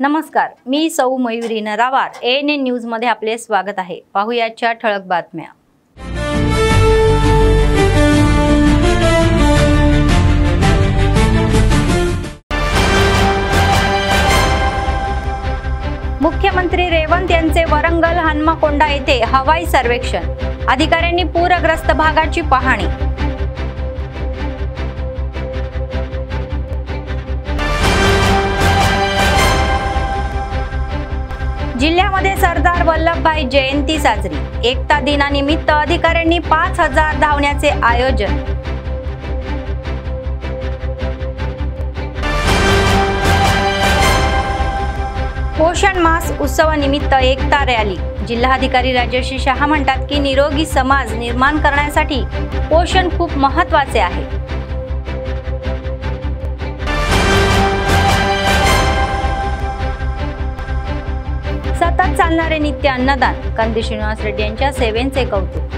नमस्कार, मी सौ Mayuri नरावार ANN news मध्ये आपले स्वागत आहे। पाहूयाच्या ठळक बातम्या। मुख्यमंत्री रेवंत यांचे वरंगल हन्मकोंडा येथे हवाई सर्वेक्षण, अधिकाऱ्यांनी पूरग्रस्त भागाची पाहणी। जिल्ह्यामध्ये सरदार वल्लभभाई जयंती साजरी, एकता दिनानिमित्त अधिकाऱ्यांनी 5000 धावण्याचे आयोजन। पोषण मास उत्सवानिमित्त एकता रॅली, जिल्हाधिकारी राजश्री शहा म्हणतात की निरोगी समाज निर्माण करण्यासाठी पोषण खूप महत्त्वाचे आहे। सतत चालणारे नित्य अन्नदान, कंदी श्रीनिवास रेड्डी यांच्या सेवेचे कौतुक।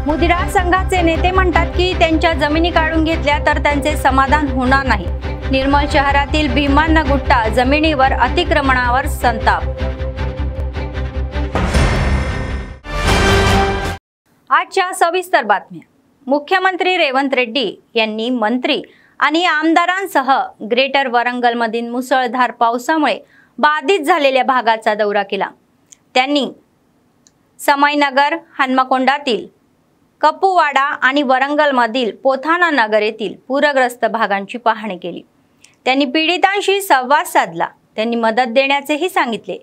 मुदिराज संघाचे नेते म्हणतात की त्यांच्या जमिनी काढून घेतल्या तर त्यांचे समाधान होणार नाही। निर्मल शहरातील भीमांना गुट्टा जमिनीवर अतिक्रमणावर संताप। आजच्या सविस्तर बातम्या। मुख्यमंत्री रेवंत रेड्डी यांनी मंत्री आणि आमदारांसह ग्रेटर वरंगलमधील मुसळधार पावसामुळे बाधित झालेल्या भागाचा दौरा केला। त्यांनी समयनगर, हन्मकोंडातील कपुवाडा आणि वरंगलमधील पोथाना नगर येथील पूरग्रस्त भागांची पाहणी केली। त्यांनी पीडितांशी संवाद साधला, त्यांनी मदत देण्याचेही सांगितले।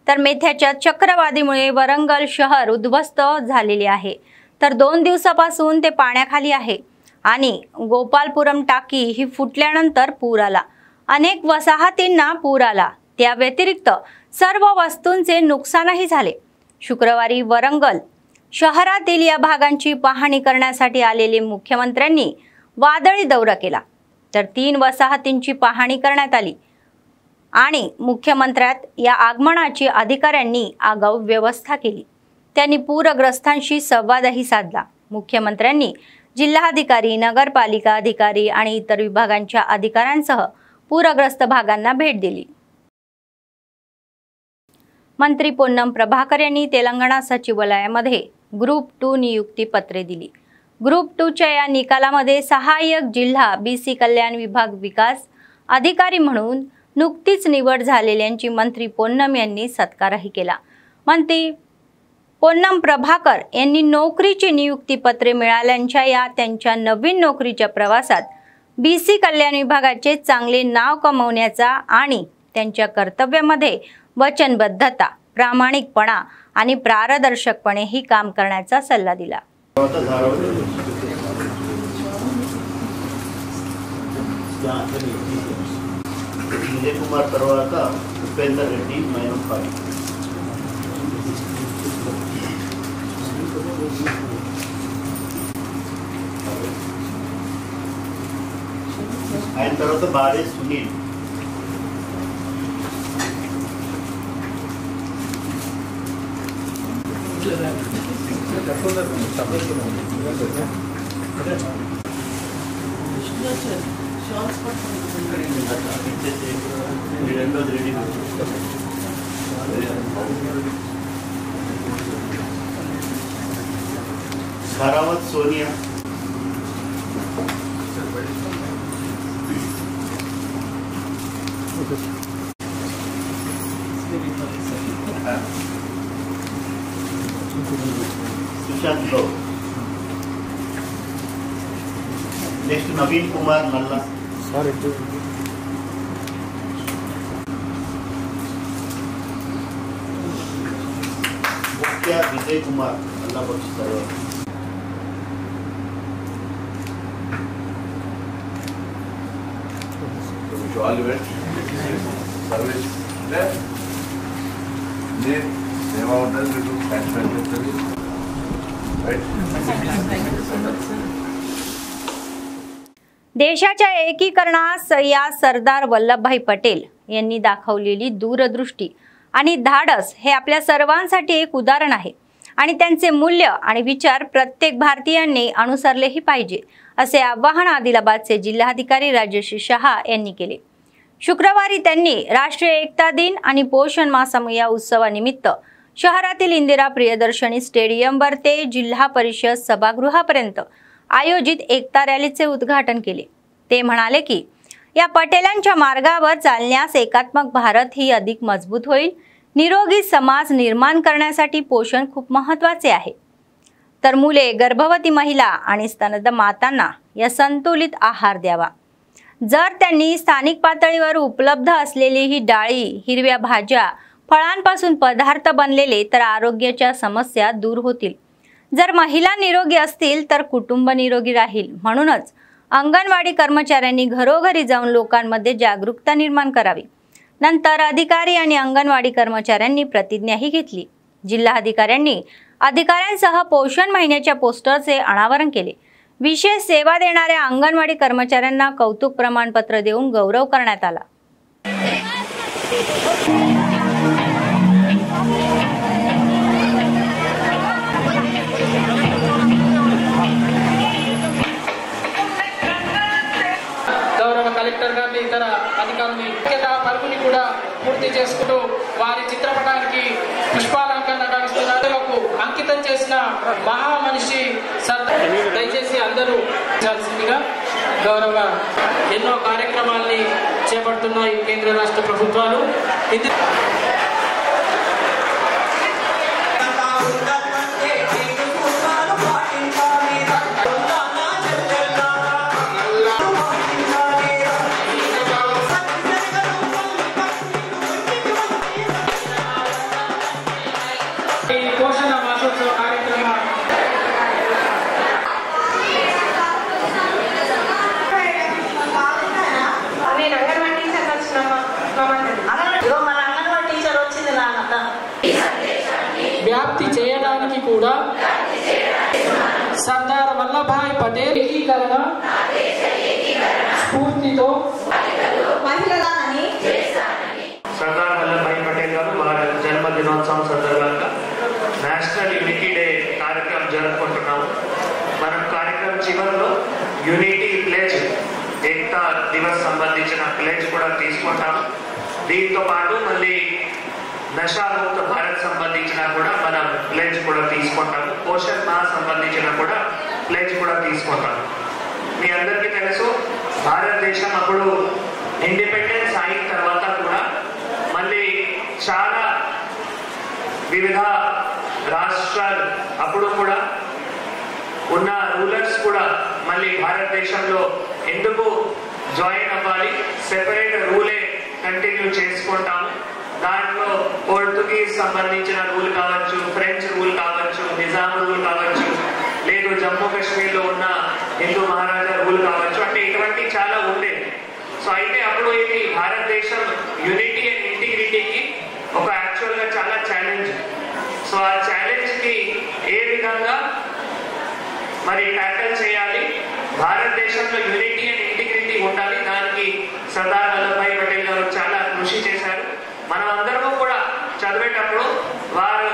तर मेथ्याच्या चक्रवादीमुळे वरंगल शहर उद्ध्वस्त झालेले आहे, तर 2 दिवसापासून ते पाण्याखाली आहे आणि गोपालपुरम टाकी ही फुटल्यानंतर पूर आला। अनेक वसाहतींना पूर आला। त्या व्यतिरिक्त सर्व वस्तूंचे नुकसानही झाले। शुक्रवारी वरंगल शहरातील या भागांची पाहणी करण्यासाठी आलेले मुख्यमंत्र्यांनी वादळी दौरा केला, तर 3 वसाहतींची पाहणी करण्यात आली आणि मुख्यमंत्र्यात या आगमनाची अधिकाऱ्यांनी आगाऊ व्यवस्था केली। त्यांनी पूरग्रस्तांशी संवादही साधला। मुख्यमंत्र्यांनी जिल्हाधिकारी, नगरपालिका अधिकारी आणि इतर विभागांच्या अधिकाऱ्यांसह पूरग्रस्त भागांना भेट दिली। मंत्री पोन्नम प्रभाकर यांनी तेलंगणा सचिवालयामध्ये ग्रुप 2 नियुक्ती पत्रे दिली। ग्रुप 2च्या या निकालामध्ये सहाय्यक जिल्हा BC कल्याण विभाग विकास अधिकारी म्हणून नुकतीच निवड झालेल्यांची मंत्री पोन्नम यांनी सत्कारही केला। मंत्री पोन्नम प्रभाकर यांनी नोकरीची नियुक्ती पत्रे मिळाल्यांच्या या त्यांच्या नवीन नोकरीच्या प्रवासात BC कल्याण विभागाचे चांगले नाव कमवण्याचा आणि त्यांच्या कर्तव्यामध्ये वचनबद्धता, प्रामाणिकपणा आणि पारदर्शकपणे ही काम करण्याचा सल्ला दिला। ఆయన తర్వాత బాడే సునీల్, खरावत सोनिया, सुशांत गौ, नेक्स्ट नवीन कुमार नल्ला, मुख्य विजय कुमार अल्लाह बख्श सर्व, all the service left. Then they have done to transfer right. देशाच्या एकीकरणास या सरदार वल्लभभाई पटेल यांनी दाखवलेली दूरदृष्टी आणि धाडस हे आपल्या सर्वांसाठी एक उदाहरण आहे। आणि त्यांचे मूल्य आणि विचार प्रत्येक भारतीयांनी अनुसरलेही पाहिजे, असे आवाहन आदिलाबादचे जिल्हाधिकारी राजेश शहा यांनी केले। शुक्रवारी त्यांनी राष्ट्रीय एकता दिन आणि पोषण माह या उत्सवानिमित्त शहरातील इंदिरा प्रियदर्शनी स्टेडियमवर ते जिल्हा परिषद सभागृहापर्यंत आयोजित एकता रॅलीचे उद्घाटन केले। ते म्हणाले की या पटेलांच्या मार्गावर चालण्यास एकात्मक भारत ही अधिक मजबूत होईल। निरोगी समाज निर्माण करण्यासाठी पोषण खूप महत्त्वाचे आहे, तर मुले, गर्भवती महिला आणि स्तनद मातांना या संतुलित आहार द्यावा। जर त्यांनी स्थानिक पातळीवर उपलब्ध असलेली ही डाळी, हिरव्या भाज्या, फळांपासून पदार्थ बनलेले तर आरोग्याच्या समस्या दूर होतील। जर महिला निरोगी असतील तर कुटुंब निरोगी राहील। म्हणूनच अंगणवाडी कर्मचाऱ्यांनी घरोघरी जाऊन लोकांमध्ये जागरूकता निर्माण करावी। नंतर अधिकारी आणि अंगणवाडी कर्मचाऱ्यांनी प्रतिज्ञाही घेतली। जिल्हाधिकाऱ्यांनी अधिकाऱ्यांसह पोषण महिन्याच्या पोस्टरचे अनावरण केले। विशेष सेवा देणाऱ्या अंगणवाडी कर्मचाऱ्यांना कौतुक प्रमाणपत्र देऊन गौरव करण्यात आला। గౌరవ కలెక్టర్ గారిని ఇతర అధికారులని పలుకుని కూడా పూర్తి చేసుకుంటూ వారి చిత్రపటానికి పుష్పాలంకరణ గావిస్తున్నందుకు అంకితం చేసిన మహా మనిషి దయచేసి అందరూ చేయాల్సిందిగా గౌరవ ఎన్నో కార్యక్రమాల్ని చేపడుతున్నాయి కేంద్ర రాష్ట్ర ప్రభుత్వాలు। పోషణ మాసోత్సవ కార్యక్రమ వ్యాప్తి చేయడానికి కూడా సర్దార్ వల్లభాయ్ పటేల్ ఏకీకరణ స్ఫూర్తితో सरदार वल्लभभाई पटेल गाరు వారి జన్మదినోత్సవం సందర్భంగా నేషనల్ యూనిటీ డే కార్యక్రమం జరుపుకుంటున్నాము। మనం కార్యక్రమం చివరిలో యూనిటీ ప్లేజ్, ఏకతా దివస్ సంబంధించిన ప్లేజ్ కూడా తీసుకుంటాము। దీంతో పాటు మళ్ళీ నషాముక్త భారత్ సంబంధించిన కూడా మనం ప్లేజ్ కూడా తీసుకుంటాము। పోషణ్ మాహ సంబంధించిన కూడా ప్లేజ్ కూడా తీసుకుంటాము। మీ అందరికీ తెలుసు, భారతదేశం అప్పుడు ఇండిపెండెన్స్ అయిన తర్వాత కూడా మళ్ళీ చాలా వివిధ రాష్ట్రాలు అప్పుడు కూడా ఉన్న రూలర్స్ కూడా మళ్ళీ భారతదేశంలో ఎందుకు జాయిన్ అవ్వాలి, సెపరేట్ రూలే కంటిన్యూ చేసుకుంటాము। దాంట్లో పోర్చుగీస్ సంబంధించిన రూల్ కావచ్చు, ఫ్రెంచ్ రూల్ కావచ్చు, నిజాం రూల్ కావచ్చు, లేదు జమ్మూ కాశ్మీర్లో ఉన్న హిందూ మహారాజా రూల్ కావచ్చు, అంటే ఇటువంటి చాలా ఉండేది। సో అయితే అప్పుడు ఇది భారతదేశం యూనిటీ అండ్ ఇంటిగ్రిటీకి ఒక యాక్చువల్గా చాలా ఛాలెంజ్। సో ఆ ఛాలెంజ్కి ఏ విధంగా మరి ట్యాకల్ చేయాలి, భారతదేశంలో యూనిటీ అండ్ ఇంటిగ్రిటీ ఉండాలి, దానికి సర్దార్ వల్లభాయ్ పటేల్ గారు చాలా కృషి చేశారు। మనం అందరము కూడా చదివేటప్పుడు వారు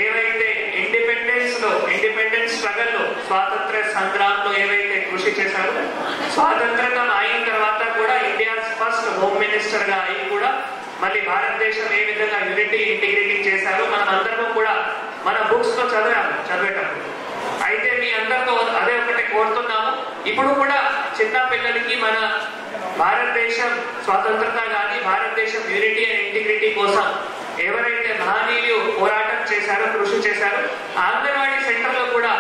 ఏవైతే ఇండిపెండెన్స్ స్ట్రగల్లో, స్వాతంత్ర సంగ్రామంలో ఏవైతే కృషి చేశారో, స్వాతంత్రం అయిన తర్వాత కూడా ఇండియా ఫస్ట్ హోమ్ మినిస్టర్ గా అయి కూడా మళ్ళీ భారతదేశం ఏ విధంగా యూనిటీ ఇంటిగ్రిటీ చేశారో మనం అందరం కూడా మన బుక్స్ లో చదివేటప్పుడు। అయితే మీ అందరితో అదే ఒకటి కోరుతున్నాము, ఇప్పుడు కూడా చిన్న పిల్లలకి మన భారతదేశం స్వాతంత్రత కానీ భారతదేశం యూనిటీ అండ్ ఇంటిగ్రిటీ కోసం ఎవరైతే మహనీయులు పోరాటం చేశారో, కృషి చేశారో, అంగన్వాడీ సెంటర్ లో కూడా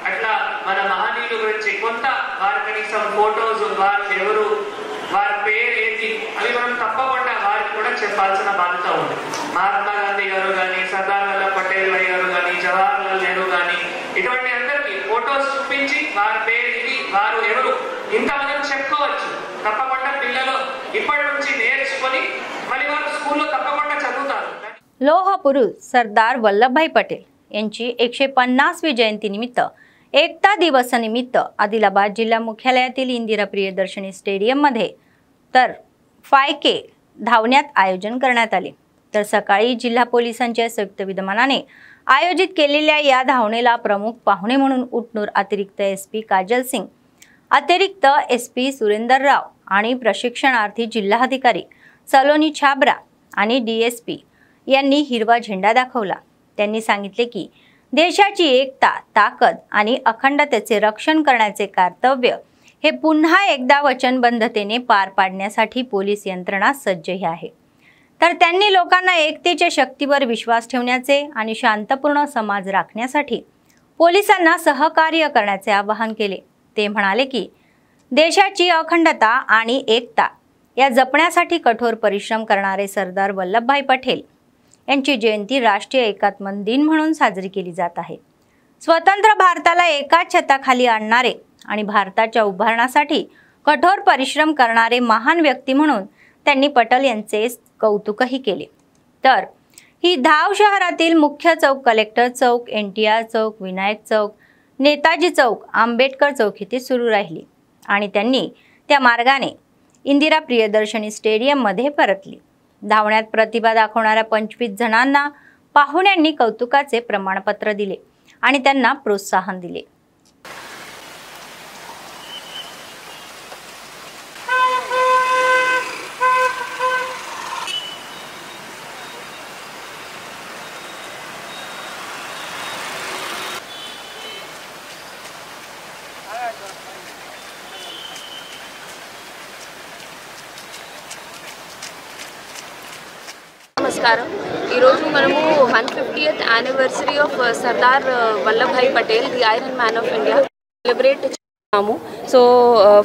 అట్లా మన మహనీయుల గురించి కొంత వారి కనీసం ఫోటోస్, వారు ఎవరు, వారి పేరు ఏంటి అవి మనం తప్పకుండా వారికి కూడా చెప్పాల్సిన బాధ్యత ఉంది। మహాత్మా గాంధీ గారు కానీ, సర్దార్ వల్లభాయ్ పటేల్ గారు కానీ, జవహర్ లాల్ నెహ్రూ కానీ, ఇటువంటి అందరికి ఫోటోస్ చూపించి వారి పేరు ఇది, వారు ఎవరు, ఇంత మనం చెప్పుకోవచ్చు। తప్పకుండా పిల్లలు ఇప్పటి నుంచి నేర్చుకొని మళ్ళీ వారు స్కూల్లో తప్పకుండా చదువుతారు। लोह पुरुष सरदार वल्लभभाई पटेल यांची 150वी जयंतीनिमित्त एकता दिवसानिमित्त आदिलाबाद जिल्हा मुख्यालयातील इंदिरा प्रियदर्शनी स्टेडियममध्ये तर 5K धावण्यात आयोजन करण्यात आले। तर सकाळी जिल्हा पोलिसांच्या संयुक्त विद्यमानाने आयोजित केलेल्या या धावणेला प्रमुख पाहुणे म्हणून उटनूर अतिरिक्त SP काजल सिंग, अतिरिक्त SP सुरेंदर राव आणि प्रशिक्षणार्थी जिल्हाधिकारी सलोनी छाबरा आणि DSP यांनी हिरवा झेंडा दाखवला। त्यांनी सांगितले की देशाची एकता, ताकद आणि अखंडतेचे रक्षण करण्याचे कर्तव्य हे पुन्हा एकदा वचनबद्धतेने पार पाडण्यासाठी पोलीस यंत्रणा सज्जही आहे। तर त्यांनी लोकांना एकतेच्या शक्तीवर विश्वास ठेवण्याचे आणि शांतपूर्ण समाज राखण्यासाठी पोलिसांना सहकार्य करण्याचे आवाहन केले। ते म्हणाले की देशाची अखंडता आणि एकता या जपण्यासाठी कठोर परिश्रम करणारे सरदार वल्लभभाई पटेल यांची जयंती राष्ट्रीय एकात्मता दिन म्हणून साजरी केली जात आहे। स्वतंत्र भारताला एकाच छताखाली आणणारे आणि भारताच्या उभारण्यासाठी कठोर परिश्रम करणारे महान व्यक्ती म्हणून त्यांनी पटेल यांचे कौतुकही केले। तर ही धाव शहरातील मुख्य चौक, कलेक्टर चौक, NTR चौक, विनायक चौक, नेताजी चौक, आंबेडकर चौक येथे सुरू राहिली आणि त्यांनी त्या मार्गाने इंदिरा प्रियदर्शनी स्टेडियम मध्ये परतली। धावण्यात प्रतिभा दाखवणाऱ्या 25 जणांना पाहुण्यांनी कौतुकाचे प्रमाणपत्र दिले आणि त्यांना प्रोत्साहन दिले। నమస్కారం। ఈరోజు మనము 150th anniversary of Sardar Vallabhbhai Patel the iron man of India celebrate చేస్తున్నాము। So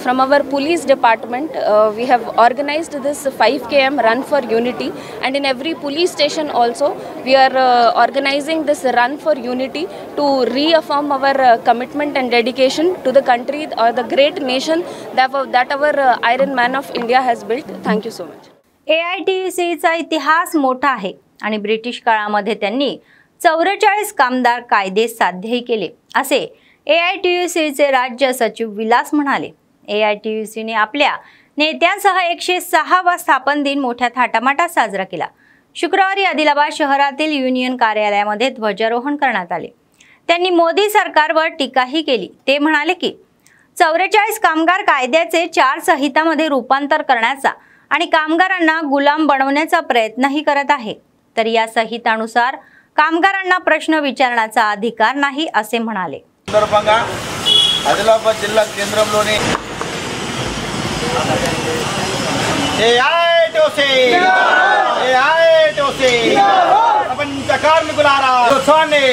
from our police department we have organized this 5 km run for unity, and in every police station also we are organizing this run for unity to reaffirm our commitment and dedication to the country or the great nation that our iron man of India has built. Thank you so much. AITUCचा इतिहास मोठा आहे आणि British काळामध्ये त्यांनी 44 कामदार कायदे साध्यही केले असे AITUCचे राज्य सचिव विलास म्हणाले। AITUCने आपल्या नेत्यांसह 106वा स्थापन दिन मोठ्या थाटामाटात साजरा केला। शुक्रवारी आदिलाबाद शहरातील युनियन कार्यालयामध्ये ध्वजारोहण करण्यात आले। त्यांनी मोदी सरकारवर टीकाही केली। ते म्हणाले की 44 कामगार कायद्याचे 4 संहितामध्ये रूपांतर करण्याचा आणि कामगारांना गुलाम बनवण्याचा प्रयत्नही करत आहे। तर या संहितानुसार कामगारांना प्रश्न विचारण्याचा अधिकार नाही असे म्हणाले। సందర్భంగా ఆదిలాబాద్ జిల్లా కేంద్రంలోని ప్రపంచ కార్మికులారా దినోత్సవాన్ని,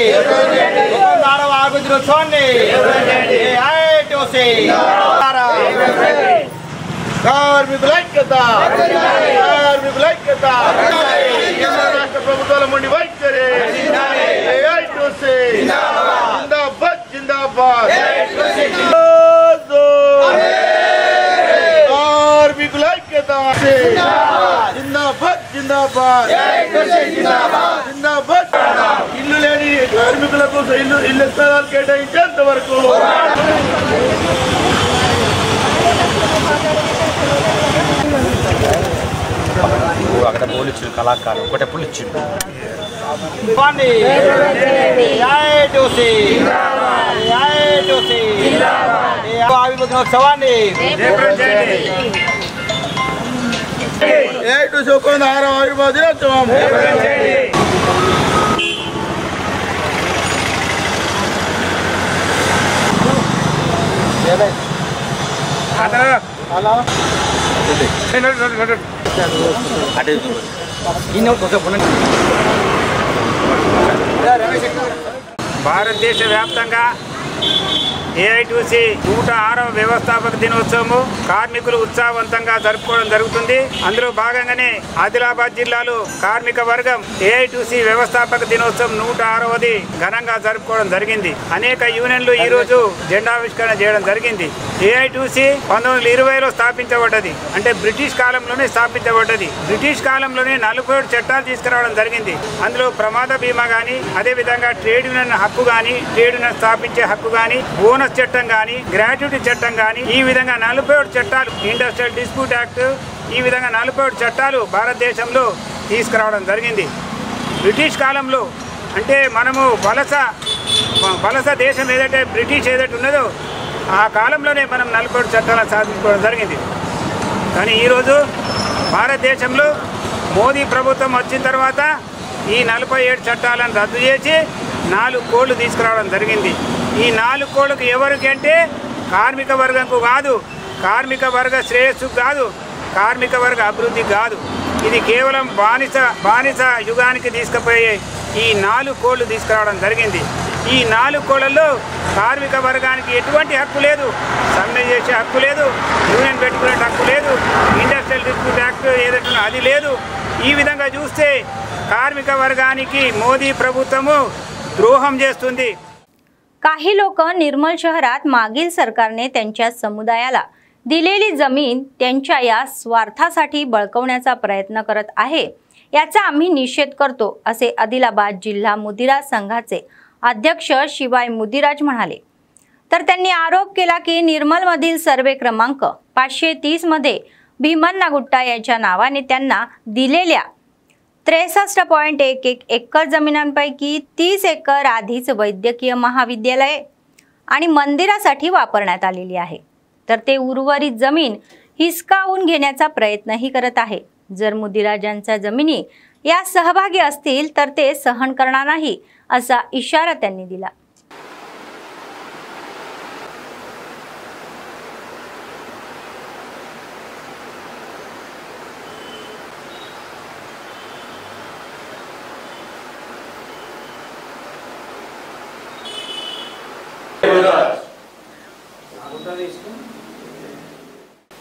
26వ ఆగస్టు దినోత్సవాన్ని కార్మికుల ఐక్యత, కార్మికుల ఐక్యత, కేంద్ర రాష్ట్ర ప్రభుత్వాల మొండి వైఖరి, AITUC జిందాబాద్ జిందాబాద్, కార్మికుల ఐక్యత జిందాబాద్ జిందాబాద్, జిందాబాద్। ఇల్లు లేని కార్మికులకు ఇల్లు స్థలాలు కేటాయించేంత వరకు అక్కడ పోలీసులు కళాకారు ఒకటే పోలీసు ఆవిర్భావోత్సవాన్ని AITUC 6వ ఆవిర్భావ దినోత్సవం భారతదేశ వ్యాప్తంగా AITUC 106వ వ్యవస్థాపక దినోత్సవము కార్మికులు ఉత్సాహవంతంగా జరుపుకోవడం జరుగుతుంది। అందులో భాగంగానే ఆదిలాబాద్ జిల్లాలో కార్మిక వర్గం AITUC వ్యవస్థాపక దినోత్సవం 106వది ఘనంగా జరుపుకోవడం జరిగింది। అనేక యూనియన్లు ఈ రోజు జెండావిష్కరణ చేయడం జరిగింది। AITUC 1920లో స్థాపించబడ్డది, అంటే బ్రిటిష్ కాలంలోనే స్థాపించబడ్డది। బ్రిటిష్ కాలంలోనే 47 చట్టాలు తీసుకురావడం జరిగింది। అందులో ప్రమాద బీమా కానీ, అదేవిధంగా ట్రేడ్ యూనియన్ హక్కు కానీ, ట్రేడ్ యూనియన్ స్థాపించే హక్కు కానీ, బోనస్ చట్టం కానీ, గ్రాట్యుటీ చట్టం కానీ, ఈ విధంగా 47 చట్టాలు, ఇండస్ట్రియల్ డిస్ప్యూట్ యాక్ట్, ఈ విధంగా 47 చట్టాలు భారతదేశంలో తీసుకురావడం జరిగింది। బ్రిటిష్ కాలంలో అంటే మనము వలస దేశం ఏదైతే బ్రిటిష్ ఏదైతే ఉన్నదో ఆ కాలంలోనే మనం 47 చట్టాలను సాధించుకోవడం జరిగింది. కానీ ఈరోజు భారతదేశంలో మోదీ ప్రభుత్వం వచ్చిన తర్వాత ఈ 47 చట్టాలను రద్దు చేసి 4 కోడ్లు తీసుకురావడం జరిగింది. ఈ 4 కోడ్లకు ఎవరికి అంటే కార్మిక వర్గంకు కాదు, కార్మిక వర్గ శ్రేయస్సు కాదు, కార్మిక వర్గ అభివృద్ధి కాదు. ఇది కేవలం బానిస యుగానికి తీసుకుపోయే ఈ 4 కోడ్లు తీసుకురావడం జరిగింది. ఈ 4 కోడ్లలో కార్మిక వర్గానికి ఎటువంటి హక్కు లేదు, సమ్మె చేసే హక్కు లేదు, యూనియన్ పెట్టుకునే హక్కు లేదు, ఇండస్ట్రియల్ డిస్ప్యూట్ యాక్ట్ ఏదైతే అది లేదు. ఈ విధంగా చూస్తే कार्मिक वर्गानिकी मोदी प्रभुत्वము द्रोहम చేస్తుంది. काही लोक निर्मल शहरात मागील सरकारने त्यांच्या समुदायाला दिलेली जमीन त्यांच्या या स्वार्थासाठी बळकवण्याचा प्रयत्न करत आहे, याचा आम्ही निषेध करतो, असे आदिलाबाद जिल्हा मुदिराज संघाचे अध्यक्ष शिवाय मुदिराज म्हणाले. तर त्यांनी आरोप केला की निर्मलमधील सर्वे क्रमांक 530 मध्ये भीमन्ना गुट्टा यांच्या नावाने त्यांना दिलेल्या 63.11 एकर जमिनांपैकी 30 एकर आधीच वैद्यकीय महाविद्यालय आणि मंदिरासाठी वापरण्यात आलेली आहे, तर ते उर्वरित जमीन हिसकावून घेण्याचा प्रयत्नही करत आहे. जर मुदिराजांच्या जमिनी या सहभागी असतील तर ते सहन करणार नाही, असा इशारा त्यांनी दिला.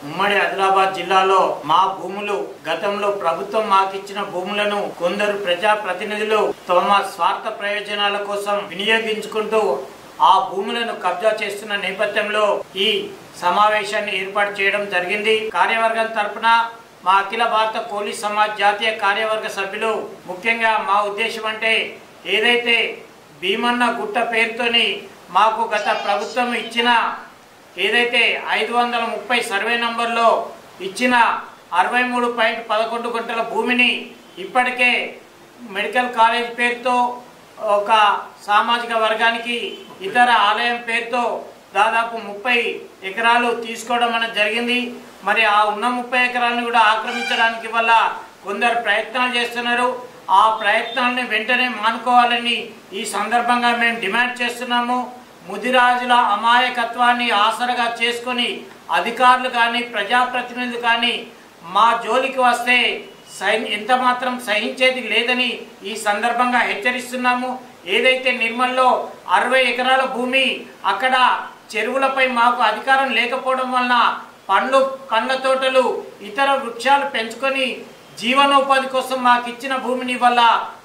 ఉమ్మడి ఆదిలాబాద్ జిల్లాలో మా భూములు గతంలో ప్రభుత్వం మాకిచ్చిన భూములను కొందరు ప్రజా ప్రతినిధులు తమ స్వార్థ ప్రయోజనాల కోసం వినియోగించుకుంటూ ఆ భూములను కబ్జా చేస్తున్న నేపథ్యంలో ఈ సమావేశాన్ని ఏర్పాటు చేయడం జరిగింది. కార్యవర్గం తరపున మా అఖిల భారత పోలీస్ సమాజ్ జాతీయ కార్యవర్గ సభ్యులు ముఖ్యంగా మా ఉద్దేశం అంటే ఏదైతే భీమన్న గుట్ట పేరుతోని మాకు గత ప్రభుత్వం ఇచ్చిన ఏదైతే 530 సర్వే నంబర్లో ఇచ్చిన 63.11 గుంటల భూమిని ఇప్పటికే మెడికల్ కాలేజ్ పేరుతో ఒక సామాజిక వర్గానికి ఇతర ఆలయం పేరుతో దాదాపు 30 ఎకరాలు తీసుకోవడం అనేది జరిగింది. మరి ఆ ఉన్న 30 ఎకరాలను కూడా ఆక్రమించడానికి వల్ల కొందరు ప్రయత్నాలు చేస్తున్నారు. ఆ ప్రయత్నాలను వెంటనే మానుకోవాలని ఈ సందర్భంగా మేము డిమాండ్ చేస్తున్నాము. ముదిరాజుల అమాయకత్వాన్ని ఆసరగా చేసుకొని అధికారులు కానీ ప్రజాప్రతినిధులు కానీ మా జోలికి వస్తే ఎంత మాత్రం సహించేది లేదని ఈ సందర్భంగా హెచ్చరిస్తున్నాము. ఏదైతే నిర్మల్లో 60 ఎకరాల భూమి అక్కడ చెరువులపై మాకు అధికారం లేకపోవడం వలన పండ్ల తోటలు ఇతర వృక్షాలు పెంచుకొని జీవనోపాధి కోసం మాకు ఇచ్చిన భూమిని వల్ల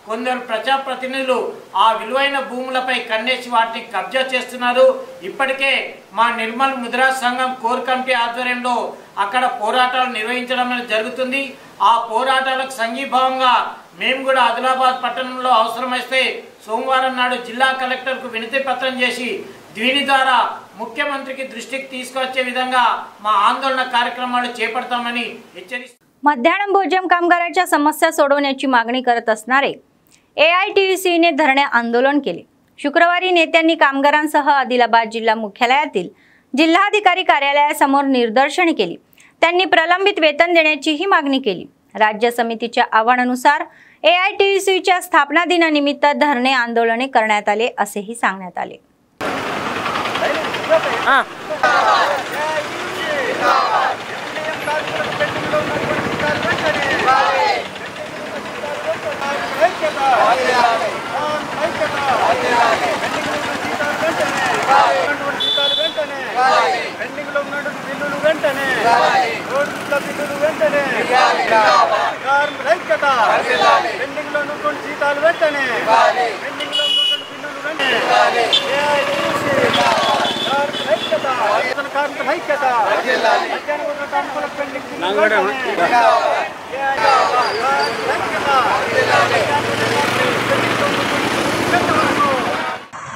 కొందరు ప్రజాప్రతినిధులు ఆ విలువైన భూములపై కన్నేసి వాటిని కబ్జా చేస్తున్నారు. ఇప్పటికే మా నిర్మల్ ముదిరాజ్ సంఘం కోర్ కమిటీ ఆధ్వర్యంలో అక్కడ పోరాటాలు నిర్వహించడం జరుగుతుంది. ఆ పోరాటాలకు సంఘీభావంగా మేము కూడా ఆదిలాబాద్ పట్టణంలో అవసరమైతే సోమవారం నాడు జిల్లా కలెక్టర్కు వినతి పత్రం చేసి దీని ద్వారా ముఖ్యమంత్రికి దృష్టికి తీసుకొచ్చే విధంగా మా ఆందోళన కార్యక్రమాలు చేపడతామని హెచ్చరిస్తున్నాం. मध्याह्न भोजन कामगारांच्या समस्या सोडवण्याची मागणी करत असणारे AITUCने धरणे आंदोलन केले. शुक्रवारी नेत्यांनी कामगारांसह आदिलाबाद जिल्हा मुख्यालयातील जिल्हाधिकारी कार्यालयासमोर निदर्शने केली. त्यांनी प्रलंबित वेतन देण्याचीही मागणी केली. राज्य समितीच्या आवाहनानुसार AITUCच्या स्थापना दिनानिमित्त धरणे आंदोलने करण्यात आले असेही सांगण्यात आले.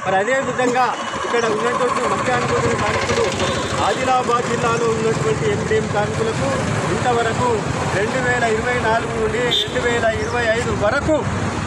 మరి అదేవిధంగా ఇక్కడ ఉన్నటువంటి మధ్యాహ్న కార్మికులు ఆదిలాబాద్ జిల్లాలో ఉన్నటువంటి ఎంపీఎం కార్మికులకు ఇంతవరకు 2024 నుండి 2025 వరకు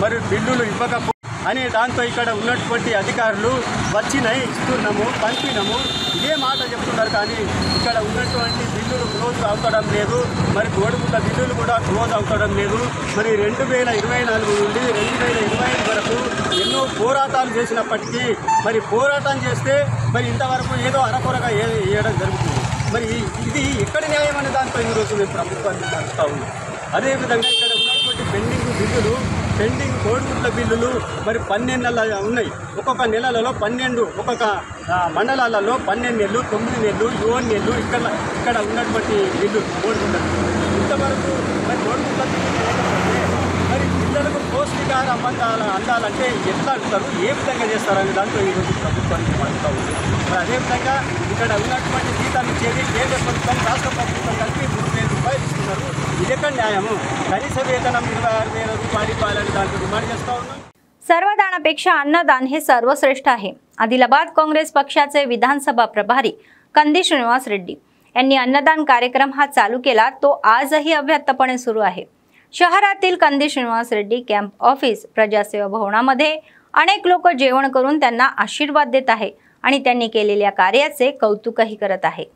మరి బిల్లులు ఇవ్వకపోతే అనే దాంతో ఇక్కడ ఉన్నటువంటి అధికారులు వచ్చినాయి, ఇస్తున్నాము, పంపినాము ఇదే మాట చెప్తున్నారు. కానీ ఇక్కడ ఉన్నటువంటి బిల్లులు క్లోజ్ అవుతడం లేదు. మరి కోడిగుడ్ల బిల్లులు కూడా క్లోజ్ అవుతడం లేదు. మరి 2024 నుండి 2025 వరకు ఎన్నో పోరాటాలు చేసినప్పటికీ మరి పోరాటం చేస్తే మరి ఇంతవరకు ఏదో అరకొరగా వేయడం జరుగుతుంది. మరి ఇది ఎక్కడ న్యాయం అనే దాంతో ఈరోజు మేము ప్రభుత్వాన్ని కలుస్తూ ఉన్నాం. అదేవిధంగా ఇక్కడ ఉన్నటువంటి పెండింగ్ కోడిగుడ్ల బిల్లులు మరి 12 నెలలు ఉన్నాయి. ఒక్కొక్క నెలలలో 12, ఒక్కొక్క మండలాలలో 12 నెలలు, 9 నెలలు, 7 నెలలు ఇక్కడ ఉన్నటువంటి బిల్లులు కోడిగుడ్ల. ఇంతవరకు మరి కోడిగుడ్ల బిల్లులు లేకపోతే మరి పిల్లలకు పౌష్టికాహార అందాలంటే ఎట్లా అంటారు, ఏ విధంగా చేస్తారనే దాంట్లో ఈరోజు ప్రభుత్వానికి పడుతూ ఉంది. మరి అదేవిధంగా ఇక్కడ ఉన్నటువంటి జీతాలు ఇచ్చేది కేంద్ర ప్రభుత్వం, రాష్ట్ర ప్రభుత్వం కలిపి 3,000 రూపాయలు ఇస్తున్నారు. ఇది ఎక్కడ న్యాయము? కనీస వేతనం 26,000 రూపాయలు ఇవ్వాలని దాంట్లో డిమాండ్ చేస్తూ ఉన్నాం. सर्वदानापेक्षा अन्नदान हे सर्वश्रेष्ठ आहे. आदिलाबाद काँग्रेस पक्षाचे विधानसभा प्रभारी कंदी श्रीनिवास रेड्डी यांनी अन्नदान कार्यक्रम हा चालू केला. तो आजही अव्याहतपणे सुरू आहे. शहरातील कंदी श्रीनिवास रेड्डी कॅम्प ऑफिस प्रजासेवा भवनामध्ये अनेक लोक जेवण करून त्यांना आशीर्वाद देत आहे आणि त्यांनी केलेल्या कार्याचे कौतुकही करत आहे.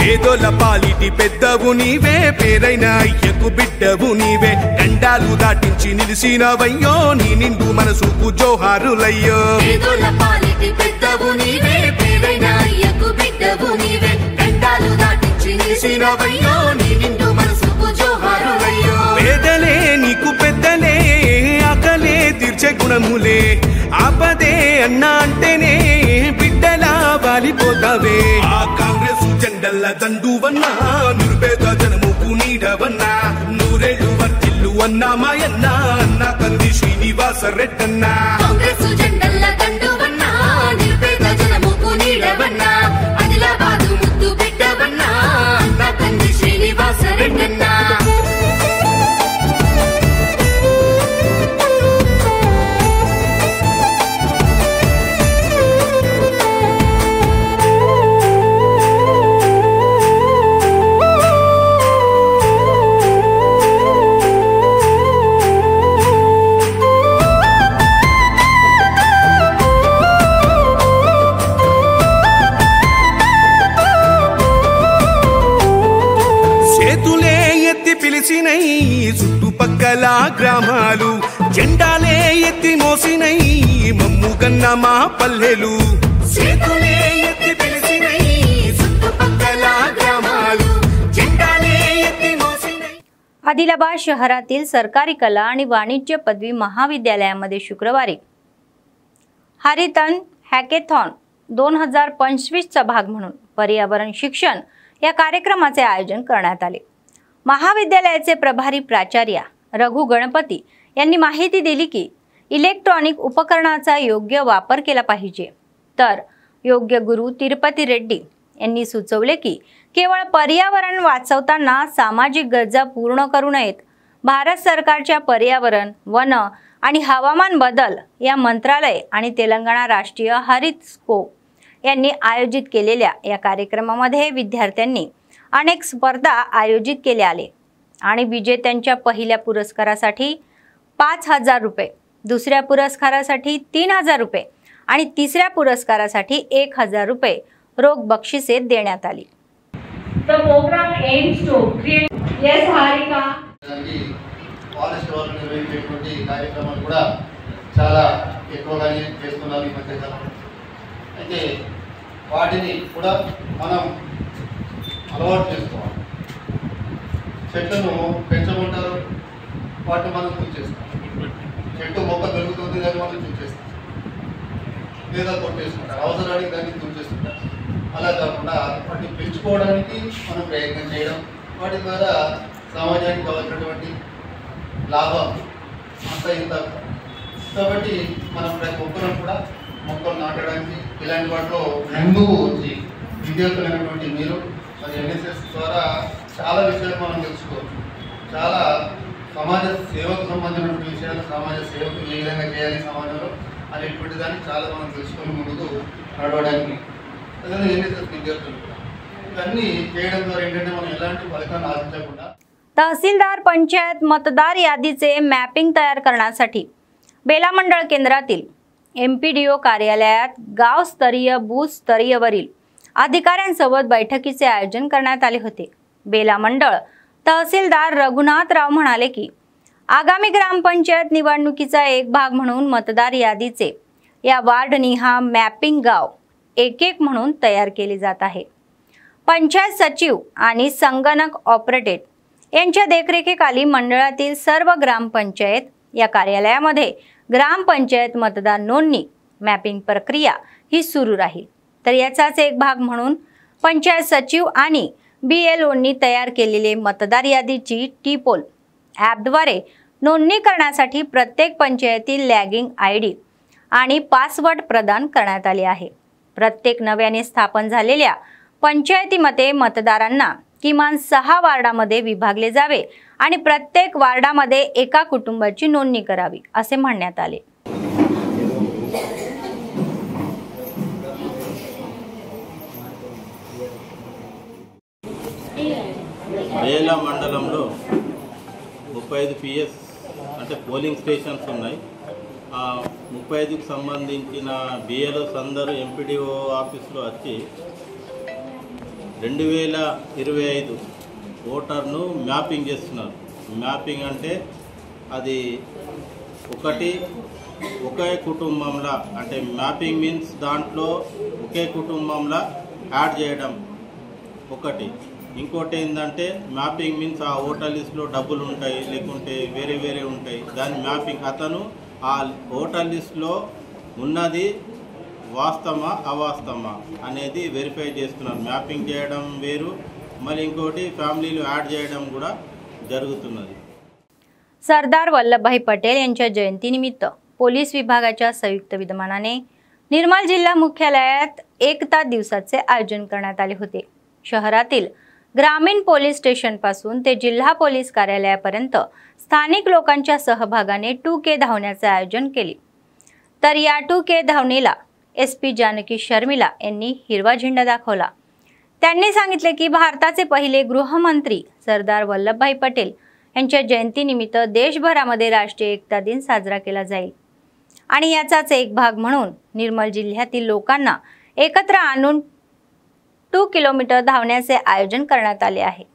పేదోల పాలిటి పెద్దవు నీవే, పేరైన అయ్యకు బిడ్డవు నీవే, గండాలు దాటించి నిలిసినవయ్యో, నీ నిండు మనసుకు జోహారులయ్యో. పేదోల పాలిటి పెద్దవు నీవే, పేరైన అయ్యకు బిడ్డవు నీవే, గండాలు దాటించి నిలిసినవయ్యో, నీ నిండు మనసుకు జోహారులయ్యో. పేదలే నీకు పెద్దలే, ఆకలే తీర్చే గుణములే, ఆపదే అన్న అంటేనే బిడ్డలా వాలిపోతావే. ఆ కాంగ్రెస్ జెండల్ల దండువన్నా, నిర్భేద జనముకు నీడవన్నా, నూరేళ్లు వర్తిల్లు అన్నా మాయన్న, అన్న కంది శ్రీనివాస రెడ్డన్నా. కాంగ్రెస్ జెండల్ల దండువన్నా, నిర్భేద జనముకు నీడవన్నా, ఆదిలాబాదు ముద్దు బిడ్డవన్నా, అన్న కంది శ్రీనివాస రెడ్డన్నా. చుట్టుపక్కల గ్రామాలు జెండాలే ఎత్తి మోసినై, మమ్ముగన్న మా పల్లెలు చేతులే ఎత్తి పిలిచినై, చుట్టుపక్కల గ్రామాలు జెండాలే ఎత్తి మోసినై. आदिलाबाद शहरातील सरकारी कला आणि वाणिज्य पदवी महाविद्यालयामध्ये शुक्रवारी हरितन हॅकेथॉन 2025 चा भाग म्हणून पर्यावरण शिक्षण या कार्यक्रमाचे आयोजन करण्यात आले. महाविद्यालयाचे प्रभारी प्राचार्य रघु गणपती यांनी माहिती दिली की इलेक्ट्रॉनिक उपकरणाचा योग्य वापर केला पाहिजे. तर योग्य गुरु तिरुपती रेड्डी यांनी सुचवले की केवळ पर्यावरण वाचवताना सामाजिक गरजा पूर्ण करू नयेत. भारत सरकारच्या पर्यावरण, वन आणि हवामान बदल या मंत्रालय आणि तेलंगणा राष्ट्रीय हरित स्कोप यांनी आयोजित केलेल्या या कार्यक्रमामध्ये विद्यार्थ्यांनी अनेक स्पर्धा आयोजित केल्या आले आणि विजेत्यांच्या पहिल्या पुरस्कारासाठी 5,000 रुपये, दुसऱ्या पुरस्कारासाठी 3,000 रुपये आणि तिसऱ्या पुरस्कारासाठी 1,000 रुपये रोख बक्षिसे देण्यात आली. The program aims to create yes Harika forest వాళ్ళు నిర్వహించేటువంటి కార్యక్రమాలు కూడా చాలా ఎక్కువగానే చేస్తున్నారు ఈ మధ్యకాలంలో. అయితే వాటిని కూడా మనం అలవాటు చేసుకోవాలి. చెట్లను పెంచమంటారు, వాటిని మనం చూసేస్తాం. చెట్టు మొక్క పెరుగుతుంది కానీ మనం చూసేస్తాం, లేదా కొట్టేసుకుంటారు, అవసరానికి దాన్ని చూసేస్తుంటారు. అలా కాకుండా వాటిని పెంచుకోవడానికి మనం ప్రయత్నం చేయడం, వాటి ద్వారా సమాజానికి కావాల్సినటువంటి లాభం అంత ఇంత. కాబట్టి మనం ప్రతి ఒక్కరం కూడా మొక్కలు నాటడానికి ఇలాంటి వాటిలో ముందుకు వచ్చి విద్యార్థులైనటువంటి మీరు మరి ఎన్ఎస్ఎస్ ద్వారా చాలా విషయాలు మనం తెలుసుకోవచ్చు. చాలా సమాజ సేవకు సంబంధించిన విషయాలు, సమాజ సేవకు ఏ విధంగా చేయాలి సమాజంలో అనేటువంటి దాన్ని చాలా మనం తెలుసుకొని ముందుకు నడవడానికి అదే ఎన్ఎస్ఎస్ విద్యార్థులు ఇవన్నీ చేయడం ద్వారా ఏంటంటే మనం ఎలాంటి ఫలితాన్ని ఆశించకుండా तहसीलदार पंचायत मतदार यादीचे मॅपिंग तयार करण्यासाठी बेला मंडळ केंद्रातील MPDO कार्यालयात गावस्तरीय बूथस्तरीयवरील अधिकाऱ्यांसोबत बैठकीचे आयोजन करण्यात आले होते। बेला मंडळ तहसीलदार रघुनाथराव म्हणाले की आगामी ग्रामपंचायत निवडणुकीचा एक भाग म्हणून मतदार यादीचे या वार्डनिहा मॅपिंग गाव एक एक म्हणून तयार केले जात आहे। पंचायत सचिव आणि संगणक ऑपरेटर यांच्या देखरेखीखाली मंडळातील सर्व ग्रामपंचायत या कार्यालयामध्ये ग्रामपंचायत मतदार नोंदणी मॅपिंग प्रक्रिया ही सुरू राहील। तर याचाच एक भाग म्हणून पंचायत सचिव आणि BLOंनी तयार केलेले मतदार यादीची टीपोल ॲपद्वारे नोंदणी करण्यासाठी प्रत्येक पंचायतीत लॅगिंग ID आणि पासवर्ड प्रदान करण्यात आले आहे। प्रत्येक नव्याने स्थापन झालेल्या पंचायतीमध्ये मतदारांना किमान 6 वार्डामध्ये विभागले जावे आणि प्रत्येक वार्डामध्ये एका कुटुंबाची नोंदणी करावी असे म्हणण्यात आले। బేలా మండలంలో 35 PS అంటే పోలింగ్ స్టేషన్స్ ఉన్నాయి। ఆ 35కి సంబంధించిన BLOs అందరూ MPDO ఆఫీసులో వచ్చి 2025 ఓటర్ను మ్యాపింగ్ చేస్తున్నారు। మ్యాపింగ్ అంటే అది ఒకే కుటుంబంలో అంటే మ్యాపింగ్ మీన్స్ దాంట్లో ఒకే కుటుంబంలో యాడ్ చేయడం ఒకటి। ఇంకోటి ఏంటంటే మ్యాపింగ్ మీన్స్ ఆ ఓటర్ లిస్ట్లో డబ్బులు ఉంటాయి లేకుంటే వేరే వేరే ఉంటాయి, దాని మ్యాపింగ్ అతను ఆ ఓటర్ లిస్ట్లో ఉన్నది వాస్తవమా అవాస్తవమా అనేది వెరిఫై చేస్తున్నారు। మ్యాపింగ్ చేయడం వేరు, మరి ఇంకోటి ఫ్యామిలీలో యాడ్ చేయడం కూడా జరుగుతున్నది। सरदार वल्लभभाई पटेल यांच्या जयंतीनिमित्त पोलीस विभागाच्या संयुक्त विद्यमानाने निर्मल जिल्हा मुख्यालयात एकता दिवसाचे आयोजन करण्यात आले होते। शहरातील ग्रामीण पोलीस स्टेशन पासून ते जिल्हा पोलीस कार्यालयापर्यंत स्थानिक लोकांच्या सहभागाने 2K धावण्याचे आयोजन केले। तर या 2K धावणीला SP जानकी शर्मिला यांनी हिरवा झेंडा दाखवला। त्यांनी सांगितले की भारताचे पहिले गृहमंत्री सरदार वल्लभभाई पटेल यांच्या जयंतीनिमित्त देशभरामध्ये राष्ट्रीय एकता दिन साजरा केला जाईल आणि याचाच एक भाग म्हणून निर्मल जिल्ह्यातील लोकांना एकत्र आणून 2 किलोमीटर धावण्याचे आयोजन करण्यात आले आहे।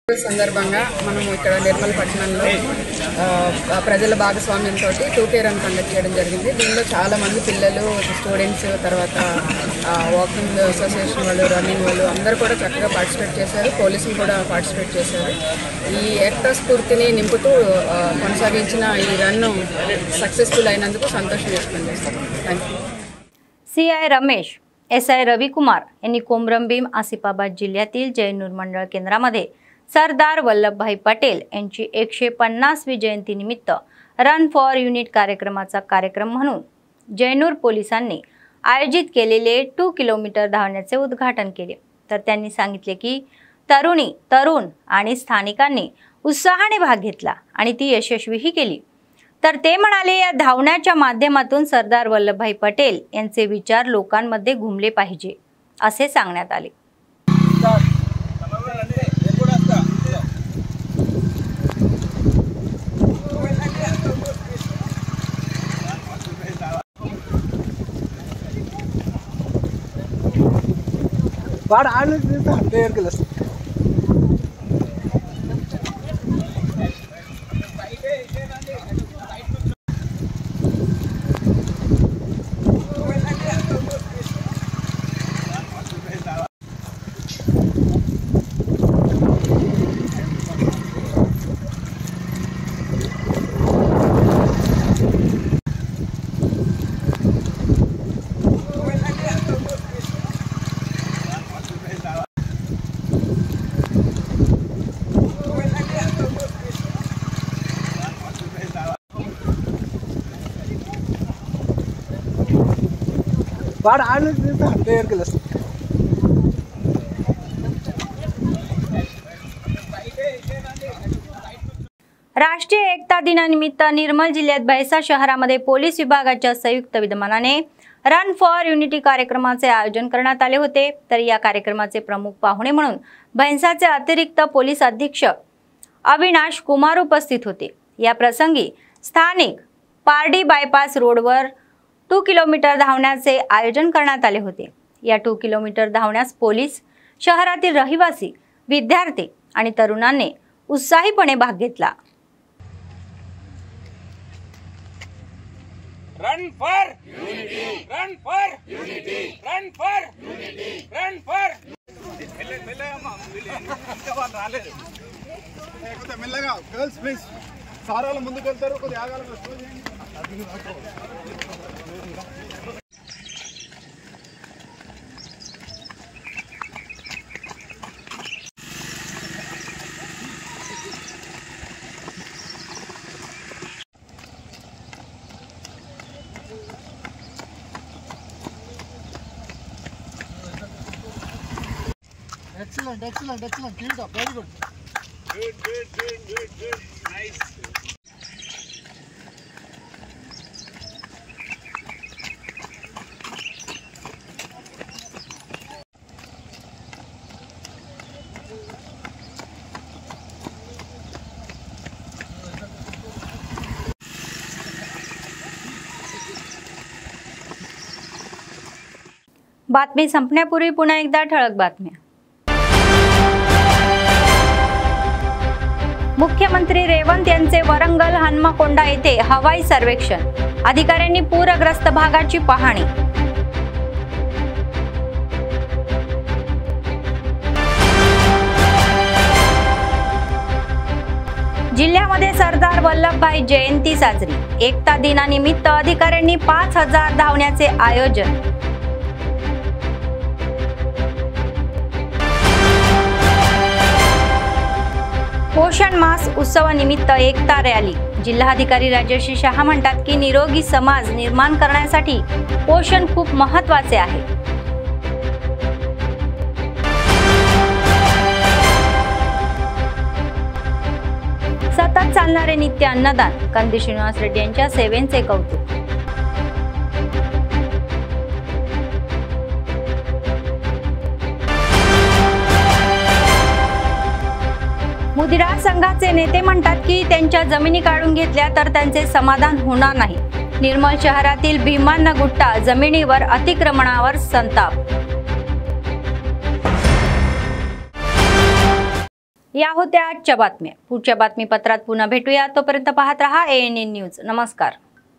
సందర్భంగా మనం ఇక్కడ నిర్మల్ పట్టణంలో ప్రజల భాగస్వామ్యంతో 2K రన్ కండక్ట్ చేయడం జరిగింది। దీనిలో చాలా మంది పిల్లలు, స్టూడెంట్స్, తర్వాత వాకింగ్ అసోసియేషన్ వాళ్ళు, రన్నింగ్ వాళ్ళు అందరూ కూడా చక్కగా పార్టిసిపేట్ చేశారు। పోలీసులు కూడా పార్టిసిపేట్ చేశారు। ఈ ఏకతా స్ఫూర్తిని నింపుతూ కొనసాగించిన ఈ రన్ సక్సెస్ఫుల్ అయినందుకు సంతోషం వ్యక్తం చేస్తాను। Thank you. CI Ramesh, SI Ravikumar यांनी कोमरंभीम आसिफाबाद जिल्ह्यातील जयनूर मंडळ केंद्रामध्ये सरदार वल्लभभाई पटेल यांची 150वी जयंतीनिमित्त रन फॉर युनिट कार्यक्रमाचा कार्यक्रम म्हणून जयनूर पोलिसांनी आयोजित केलेले 2 किलोमीटर धावण्याचे उद्घाटन केले। तर त्यांनी सांगितले की तरुणी, तरुण आणि स्थानिकांनी उत्साहाने भाग घेतला आणि ती यशस्वीही केली। तर ते म्हणाले या धावण्याच्या माध्यमातून सरदार वल्लभभाई पटेल यांचे विचार लोकांमध्ये घुमले पाहिजे असे सांगण्यात आले। వాడు ఆడ నుంచి దగ్గరికి వస్తుంది. వాడు ఆడ నుంచి దగ్గరికి వస్తుంది. राष्ट्रीय एकता दिनानिमित्त निर्मल जिल्ह्यात भैसा शहरामध्ये पोलीस विभागाच्या संयुक्त विद्यमानाने रन फॉर युनिटी कार्यक्रमाचे आयोजन करण्यात आले होते। तर या कार्यक्रमाचे प्रमुख पाहुणे म्हणून भैसाचे अतिरिक्त पोलीस अधीक्षक अविनाश कुमार उपस्थित होते। या प्रसंगी स्थानिक पारडी बायपास रोडवर 2 किलोमीटर धावण्याचे आयोजन करण्यात आले होते। या 2 किलोमीटर धावण्यास पोलीस, शहरातील रहिवासी, विद्यार्थी आणि तरुणांनी उत्साहीपणे भाग घेतला। Run for unity, run for unity, run for unity, run for మెల్లగా గర్ల్స్ ప్లీజ్ సారాలు ముందుకు వెళ్తారు కొద్దిగా ఆగాలి Excellent, excellent, excellent. Keep it up. Very good. Good. Nice. बातमी संपण्यापूर्वी पुन्हा एकदा ठळक बातम्या। मुख्यमंत्री रेवंत यांचे वरंगल हन्मकोंडा येथे हवाई सर्वेक्षण, अधिकाऱ्यांनी पूरग्रस्त भागाची पाहणी। जिल्ह्यामध्ये सरदार वल्लभभाई जयंती साजरी, एकता दिनानिमित्त अधिकाऱ्यांनी 5000 धावण्याचे आयोजन। पोषण मास उत्सवानिमित्त एकता रॅली, जिल्हाधिकारी राजश्री शहा म्हणतात की निरोगी समाज निर्माण करण्यासाठी पोषण खूप महत्त्वाचे आहे। सतत चालणारे नित्य अन्नदान, कंदी श्रीनिवास रेड्डी यांच्या सेवेचे कौतुक। मुदिरा संघाचे नेते म्हणतात की त्यांच्या जमिनी काढून घेतल्या तर त्यांचे समाधान होणार नाही। निर्मल शहरातील भीमांना गुट्टा जमिनीवर अतिक्रमणावर संताप। या होत्या आजच्या बातम्या। पुढच्या बातमीपत्रात पुन्हा भेटूया, तोपर्यंत पाहत रहा ANN न्यूज। नमस्कार।